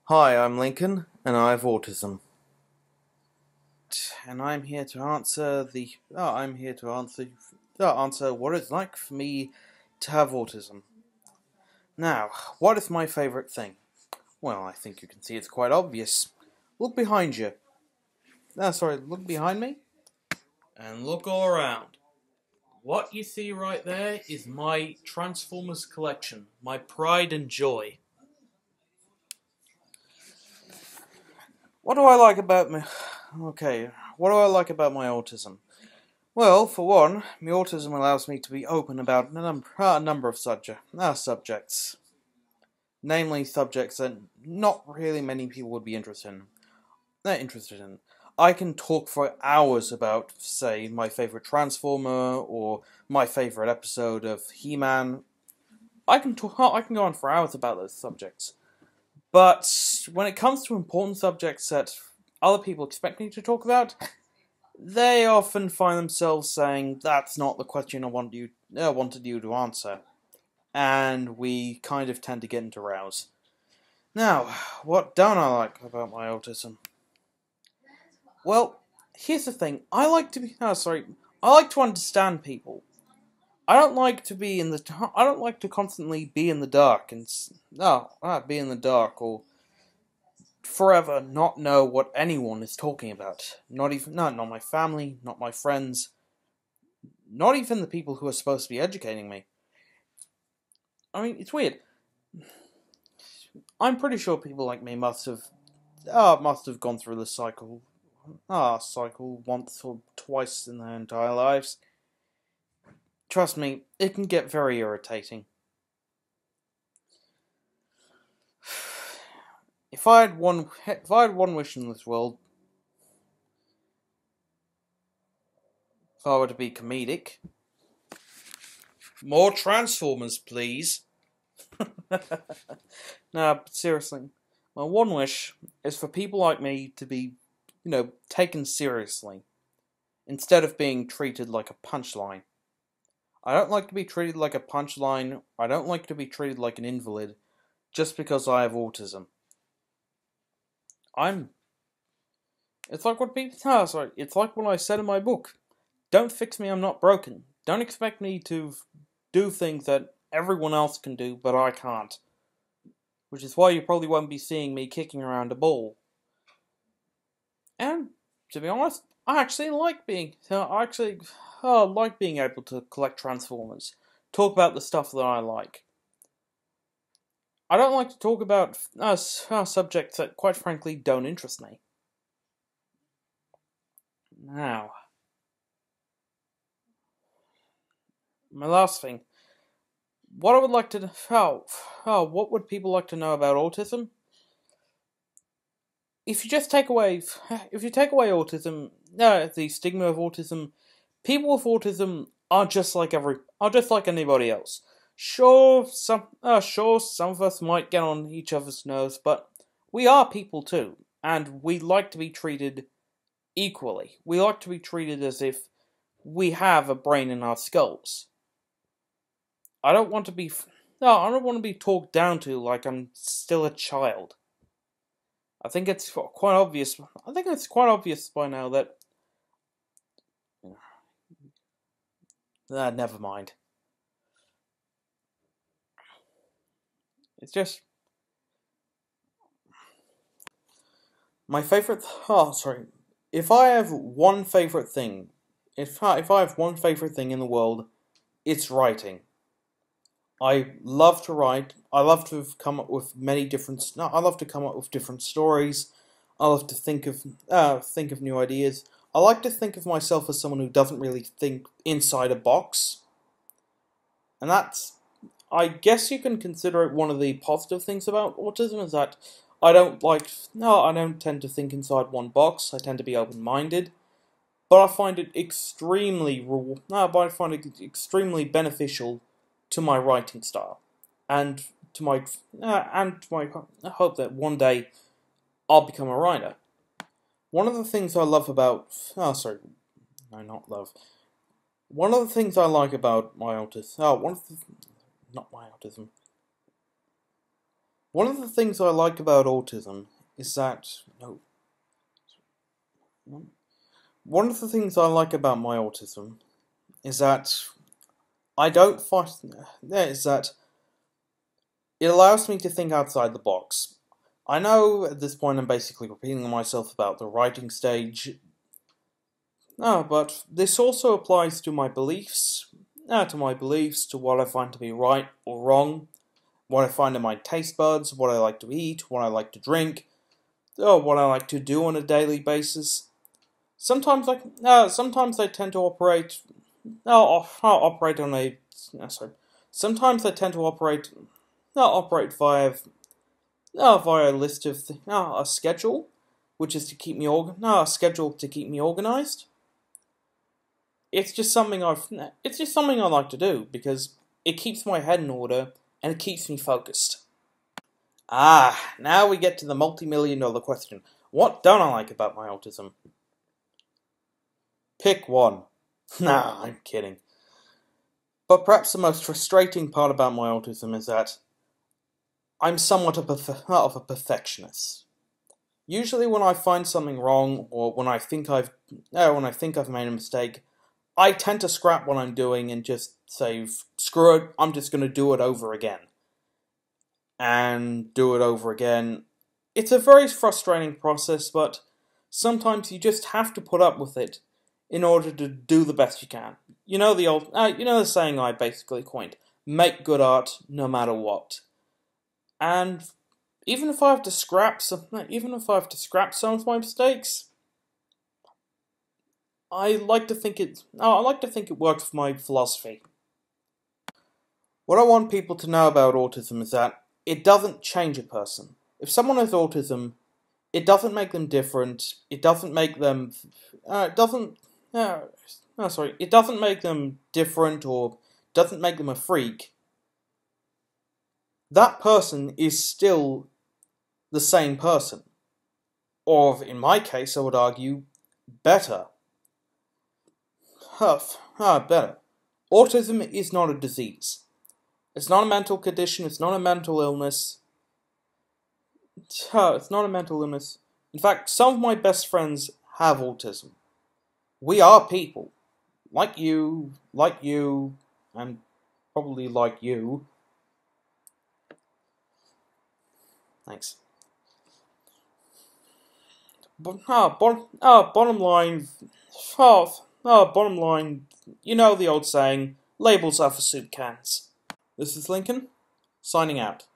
Hi, I'm Lincoln, and I have autism. And I'm here to answer answer what it's like for me to have autism. Now, what is my favourite thing? Well, I think you can see it's quite obvious. Look behind you. Look behind me, and look all around. What you see right there is my Transformers collection, my pride and joy. What do I like about my... Okay, what do I like about my autism? Well, for one, my autism allows me to be open about a number of subjects. Namely, subjects that not really many people would be interested in. I can talk for hours about, say, my favourite Transformer, or my favourite episode of He-Man. I can go on for hours about those subjects. But when it comes to important subjects that other people expect me to talk about, they often find themselves saying, "That's not the question I wanted you to answer," and we kind of tend to get into rows. Now, what don't I like about my autism? Well, here's the thing. I like to understand people. I don't like to be in the. I don't like to constantly be in the dark be in the dark or forever not know what anyone is talking about. Not my family, not my friends, not even the people who are supposed to be educating me. I mean, it's weird. I'm pretty sure people like me must have gone through this cycle once or twice in their entire lives. Trust me, it can get very irritating. If I had one wish in this world, if I were to be comedic, more Transformers, please. Nah, but seriously, my one wish is for people like me to be, taken seriously, instead of being treated like a punchline. I don't like to be treated like a punchline. I don't like to be treated like an invalid, just because I have autism. I'm. It's like what people. It's like what I said in my book. Don't fix me, I'm not broken. Don't expect me to do things that everyone else can do, but I can't. Which is why you probably won't be seeing me kicking around a ball. And, to be honest, I actually like being able to collect Transformers. Talk about the stuff that I like. I don't like to talk about subjects that, quite frankly, don't interest me. Now, my last thing. What I would like to what would people like to know about autism? If you take away autism, the stigma of autism, people with autism are just like anybody else. Sure, some of us might get on each other's nerves, but we are people too, and we like to be treated equally. We like to be treated as if we have a brain in our skulls. I don't want to be I don't want to be talked down to like I'm still a child. I think it's quite obvious. I think it's quite obvious by now that. Never mind. It's just my favorite. Oh, sorry. If I have one favorite thing, if I have one favorite thing in the world, it's writing. I love to write. I love to come up with many different. No, I love to come up with different stories. I love to think of new ideas. I like to think of myself as someone who doesn't really think inside a box, and that's. I guess you can consider it one of the positive things about autism is that I don't like. No, I don't tend to think inside one box. I tend to be open-minded, but I find it extremely beneficial to my writing style, and to my hope that one day I'll become a writer. One of the things I love about no, not love. One of the things I like about my autism. Not my autism. One of the things I like about autism is that one of the things I like about my autism is that I don't find is that it allows me to think outside the box. I know at this point I'm basically repeating myself about the writing stage. No, but this also applies to my beliefs, to what I find to be right or wrong, what I find in my taste buds, what I like to eat, what I like to drink, what I like to do on a daily basis. Sometimes I tend to operate on a Sometimes I tend to operate via a list of a schedule, which is to keep me a schedule to keep me organized. It's just something I like to do because it keeps my head in order and it keeps me focused. Now we get to the multi-million-dollar question. What don't I like about my autism? Pick one. Nah, I'm kidding. But perhaps the most frustrating part about my autism is that I'm somewhat of a perfectionist. Usually when I find something wrong or when I think I've made a mistake, I tend to scrap what I'm doing and just say, screw it, I'm just going to do it over again. And do it over again. It's a very frustrating process, but sometimes you just have to put up with it in order to do the best you can. You know the saying I basically coined, make good art no matter what. And even if I have to scrap some of my mistakes, I like to think it works for my philosophy. What I want people to know about autism is that it doesn't change a person. If someone has autism, it doesn't make them different. It doesn't make them it doesn't make them different or doesn't make them a freak. That person is still the same person. Or, in my case, I would argue, better. Better. Autism is not a disease. It's not a mental condition, it's not a mental illness. It's not a mental illness. In fact, some of my best friends have autism. We are people. Like you, and probably like you. Thanks. Bottom line, you know the old saying, labels are for soup cans. This is Lincoln, signing out.